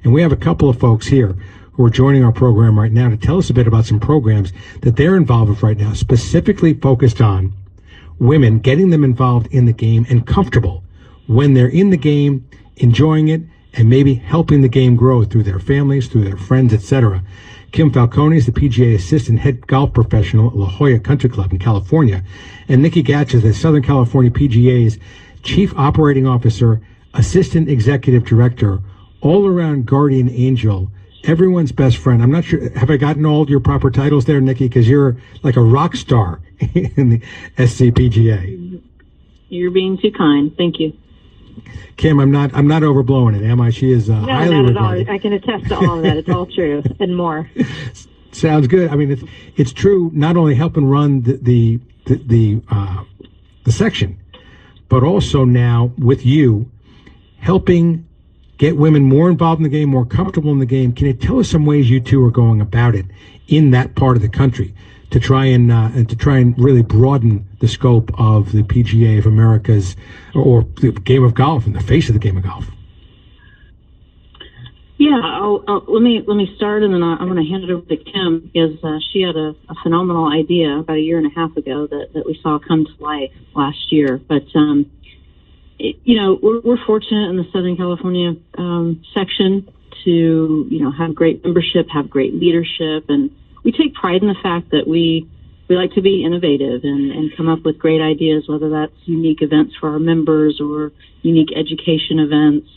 And we have a couple of folks here who are joining our program right now to tell us a bit about some programs that they're involved with right now, specifically focused on women, getting them involved in the game and comfortable when they're in the game, enjoying it, and maybe helping the game grow through their families, through their friends, etc. Kim Falcone is the PGA Assistant Head Golf Professional at La Jolla Country Club in California. And Nikki Gatch is the Southern California PGA's Chief Operating Officer, Assistant Executive Director, all-around guardian angel, everyone's best friend. I'm not sure, have I gotten all your proper titles there, Nikki? Because you're like a rock star in the SCPGA. You're being too kind. Thank you. Kim, I'm not overblowing it, am I? She is highly not regarded. At all. I can attest to all of that. It's all true and more. Sounds good. I mean, it's true. Not only helping run the section, but also now with you helping get women more involved in the game, more comfortable in the game. Can you tell us some ways you two are going about it in that part of the country to try and really broaden the scope of the PGA of America's or the game of golf and the face of the game of golf? Yeah, let me start, and then I'm going to hand it over to Kim, because she had a phenomenal idea about a year and a half ago that we saw come to life last year. But we're fortunate in the Southern California section to have great membership, have great leadership, and we take pride in the fact that we like to be innovative and come up with great ideas, whether that's unique events for our members or unique education events.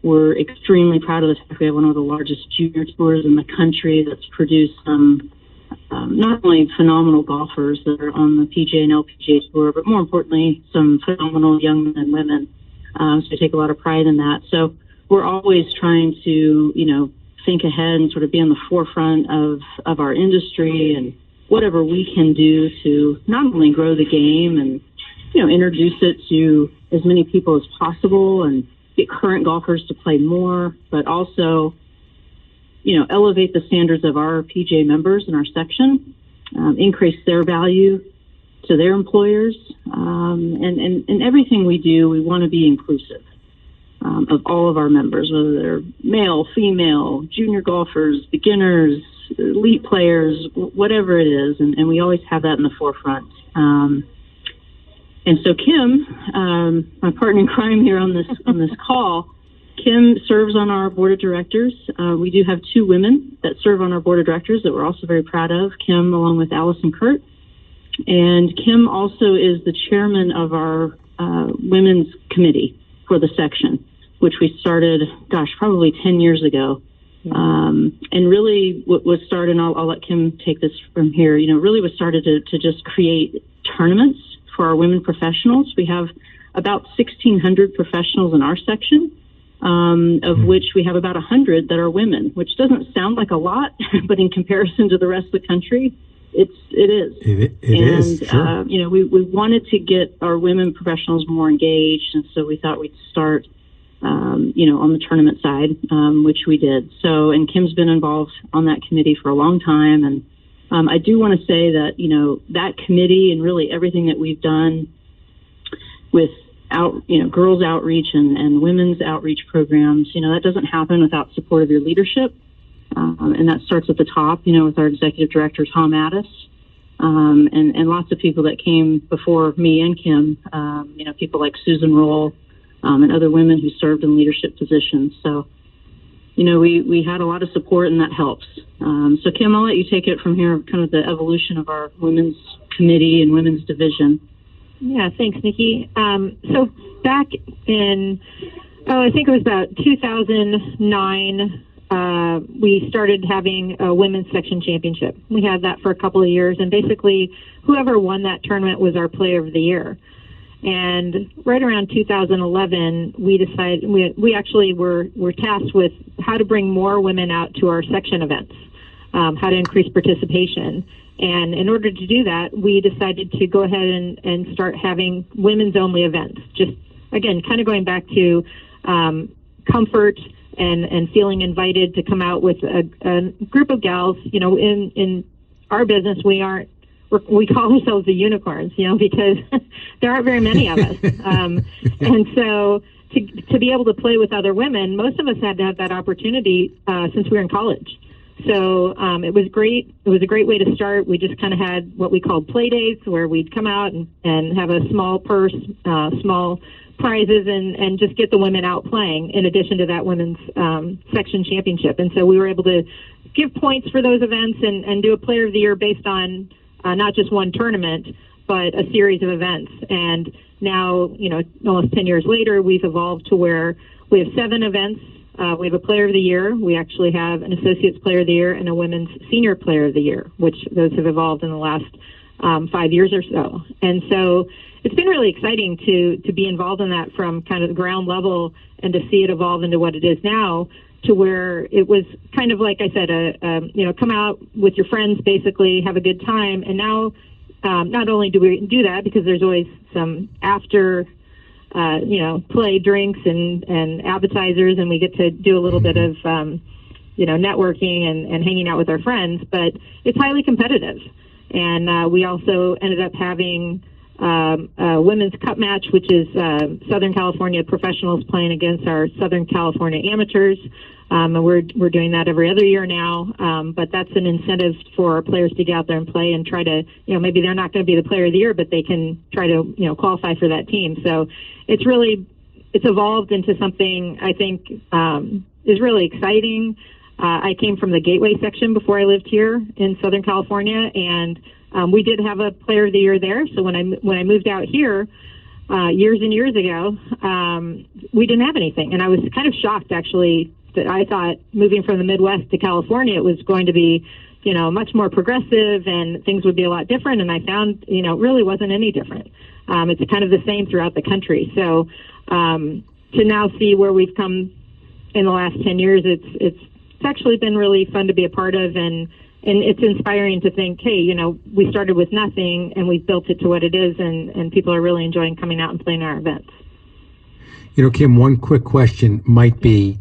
We're extremely proud of the fact we have one of the largest junior tours in the country that's produced some not only phenomenal golfers that are on the PGA and LPGA tour, but more importantly, some phenomenal young men and women. So we take a lot of pride in that. So we're always trying to, think ahead and sort of be on the forefront of our industry and whatever we can do to not only grow the game and, introduce it to as many people as possible and get current golfers to play more, but also, elevate the standards of our PGA members in our section, increase their value to their employers, and everything we do, we want to be inclusive of all of our members, whether they're male, female, junior golfers, beginners, elite players, whatever it is, and we always have that in the forefront. And so Kim, my partner in crime here on this call, Kim serves on our board of directors. We do have two women that serve on our board of directors that we're also very proud of, Kim along with Allison Kurt. And Kim also is the chairman of our women's committee for the section, which we started, probably 10 years ago. And really what was started, and I'll let Kim take this from here, really was started to just create tournaments for our women professionals. We have about 1,600 professionals in our section, of which we have about 100 that are women, which doesn't sound like a lot, but in comparison to the rest of the country, it is. It is. Sure. We wanted to get our women professionals more engaged, and so we thought we'd start, on the tournament side, which we did. So, and Kim's been involved on that committee for a long time, and I do want to say that, that committee and really everything that we've done with girls outreach and women's outreach programs, that doesn't happen without support of your leadership. And that starts at the top, with our executive director, Tom Addis, and lots of people that came before me and Kim, people like Susan Roll, and other women who served in leadership positions. So, we had a lot of support, and that helps. So Kim, I'll let you take it from here, kind of the evolution of our women's committee and women's division. Yeah, thanks, Nikki. So back in, I think it was about 2009, we started having a women's section championship. We had that for a couple of years, and basically whoever won that tournament was our player of the year. And right around 2011, we decided, we actually were tasked with how to bring more women out to our section events, how to increase participation. And in order to do that, we decided to go ahead and start having women's only events. Just, again, kind of going back to comfort and feeling invited to come out with a group of gals. In our business, we call ourselves the unicorns, because there aren't very many of us. And so to be able to play with other women, most of us had to have that opportunity since we were in college. So it was great. It was a great way to start. We just kind of had what we called play dates, where we'd come out and have a small purse, small prizes, and just get the women out playing in addition to that women's section championship. And so we were able to give points for those events and do a player of the year based on not just one tournament, but a series of events. And now, almost 10 years later, we've evolved to where we have 7 events. We have a player of the year. We actually have an associate's player of the year and a women's senior player of the year, which those have evolved in the last 5 years or so. And so it's been really exciting to be involved in that from kind of the ground level and to see it evolve into what it is now, to where it was kind of like I said, come out with your friends, basically have a good time. And now not only do we do that because there's always some after play drinks and appetizers, and we get to do a little bit of, networking and hanging out with our friends, but it's highly competitive. And we also ended up having a women's cup match, which is Southern California professionals playing against our Southern California amateurs. And we're doing that every other year now. But that's an incentive for our players to get out there and play and try to, maybe they're not going to be the player of the year, but they can try to, qualify for that team. So it's evolved into something I think is really exciting. I came from the Gateway section before I lived here in Southern California, and we did have a player of the year there. So when I moved out here years and years ago, we didn't have anything, and I was kind of shocked actually that I thought moving from the Midwest to California it was going to be much more progressive and things would be a lot different, and I found it really wasn't any different. It's kind of the same throughout the country. So to now see where we've come in the last 10 years, it's actually been really fun to be a part of, and it's inspiring to think, hey, we started with nothing and we've built it to what it is, and people are really enjoying coming out and playing our events. Kim, one quick question might be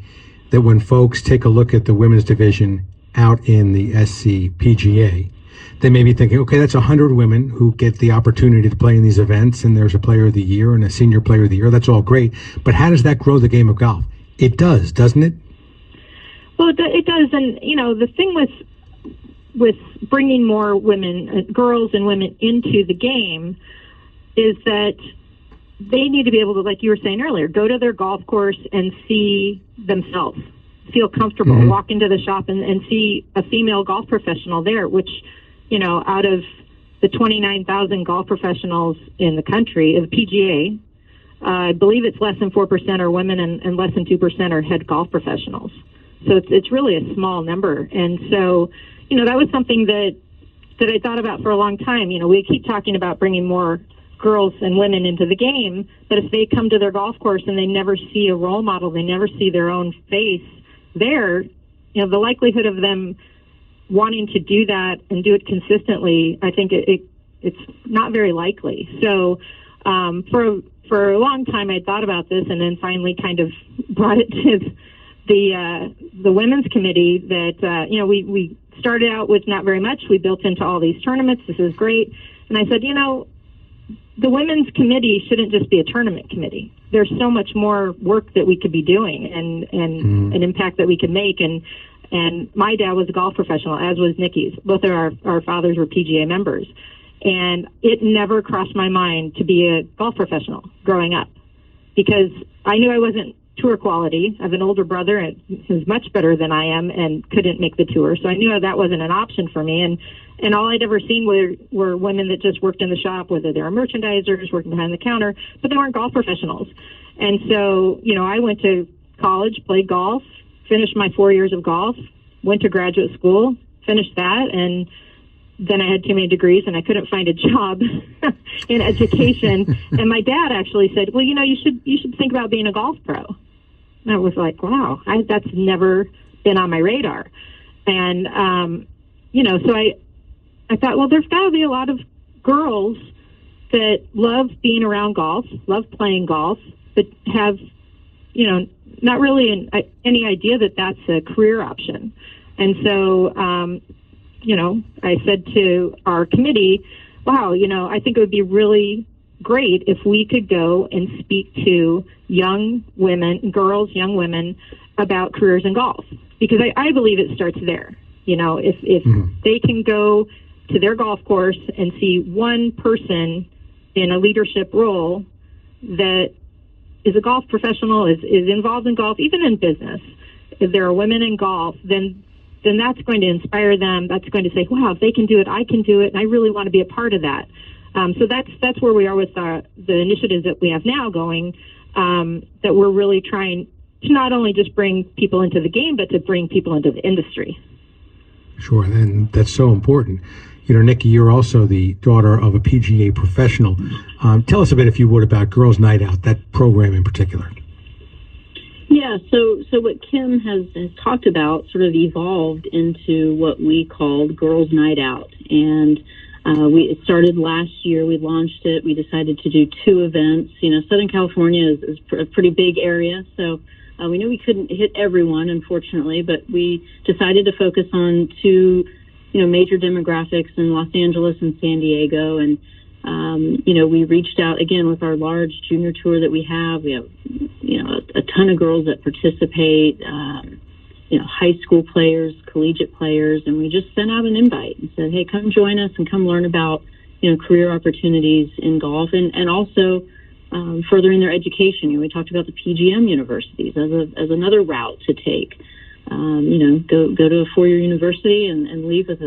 that when folks take a look at the women's division out in the SC PGA, they may be thinking, okay, that's 100 women who get the opportunity to play in these events, and there's a player of the year and a senior player of the year. That's all great. But how does that grow the game of golf? It does, doesn't it? Well, it does. And, the thing with bringing more women, girls and women into the game is that they need to be able to, like you were saying earlier, go to their golf course and see themselves, feel comfortable, walk into the shop and see a female golf professional there, which, out of the 29,000 golf professionals in the country, the PGA, I believe it's less than 4% are women and less than 2% are head golf professionals. So it's really a small number. And so, that was something that I thought about for a long time. We keep talking about bringing more girls and women into the game, but if they come to their golf course and they never see a role model, they never see their own face there, the likelihood of them wanting to do that and do it consistently, I think it's not very likely. So for a long time I thought about this, and then finally kind of brought it to the women's committee that we started out with not very much. We built into all these tournaments. This is great. And I said, the women's committee shouldn't just be a tournament committee. There's so much more work that we could be doing and an impact that we could make. And my dad was a golf professional, as was Nikki's. Both of our fathers were PGA members. And it never crossed my mind to be a golf professional growing up, because I knew I wasn't tour quality. I have an older brother who's much better than I am and couldn't make the tour. So I knew that wasn't an option for me. And all I'd ever seen were women that just worked in the shop, whether they were merchandisers, working behind the counter, but they weren't golf professionals. And so, I went to college, played golf, finished my 4 years of golf, went to graduate school, finished that, and then I had too many degrees and I couldn't find a job in education. And my dad actually said, well, you should think about being a golf pro. And I was like, wow, that's never been on my radar. And, so I thought, well, there's got to be a lot of girls that love being around golf, love playing golf, but have, not really any idea that that's a career option. And so, I said to our committee, wow, I think it would be really great if we could go and speak to young women, young women, about careers in golf, because I believe it starts there. You know, if they can go to their golf course and see one person in a leadership role that is a golf professional, is involved in golf, even in business, if there are women in golf, then that's going to inspire them. That's going to say, wow, if they can do it, I can do it, and I really want to be a part of that. So that's where we are with the initiatives that we have now going, that we're really trying to not only just bring people into the game, but to bring people into the industry. Sure, and that's so important. You know, Nikki, you're also the daughter of a PGA professional. Tell us a bit, if you would, about Girls Night Out, that program in particular. Yeah, so what Kim has talked about sort of evolved into what we called Girls Night Out. And it started last year. We launched it. We decided to do 2 events. You know, Southern California is a pretty big area, so we knew we couldn't hit everyone, unfortunately, but we decided to focus on 2, major demographics in Los Angeles and San Diego. And, we reached out again with our large junior tour that we have. We have, a ton of girls that participate, high school players, collegiate players, and we just sent out an invite and said, hey, come join us and come learn about, career opportunities in golf, and also furthering their education. We talked about the PGM universities as another route to take. Go to a 4-year university and leave with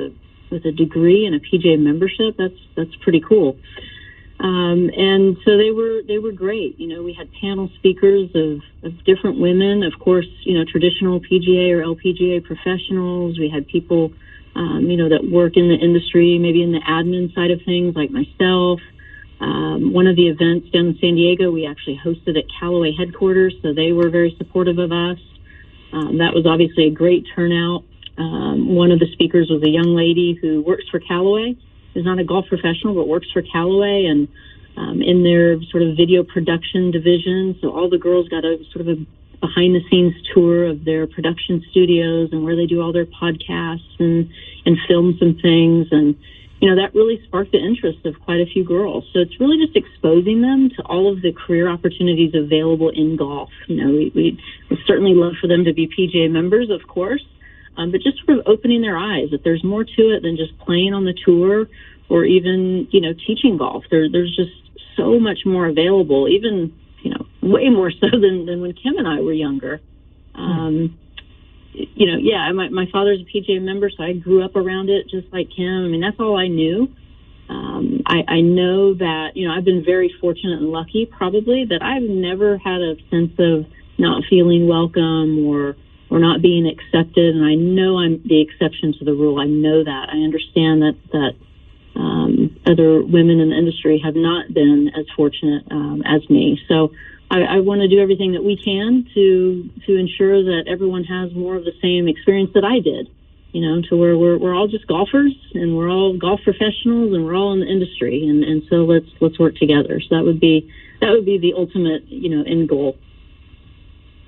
a degree and a PGA membership. That's pretty cool. And so they were great. We had panel speakers of different women, of course, traditional PGA or LPGA professionals. We had people, that work in the industry, maybe in the admin side of things, like myself. One of the events down in San Diego, we actually hosted at Callaway headquarters, so they were very supportive of us. That was obviously a great turnout. One of the speakers was a young lady who works for Callaway, is not a golf professional, but works for Callaway, and in their sort of video production division. So all the girls got a sort of a behind-the-scenes tour of their production studios and where they do all their podcasts and film some things. And, that really sparked the interest of quite a few girls. So it's really just exposing them to all of the career opportunities available in golf. We certainly love for them to be PGA members, of course, but just sort of opening their eyes that there's more to it than just playing on the tour or even, teaching golf. There's just so much more available, even, way more so than when Kim and I were younger. My father's a PGA member, so I grew up around it just like Kim. I mean, that's all I knew. I know that, I've been very fortunate and lucky probably that I've never had a sense of not feeling welcome or not being accepted. And I know I'm the exception to the rule. I know that. I understand that other women in the industry have not been as fortunate as me. So I want to do everything that we can to ensure that everyone has more of the same experience that I did, to where we're all just golfers and we're all golf professionals and we're all in the industry. And so let's work together. So that would be the ultimate, end goal.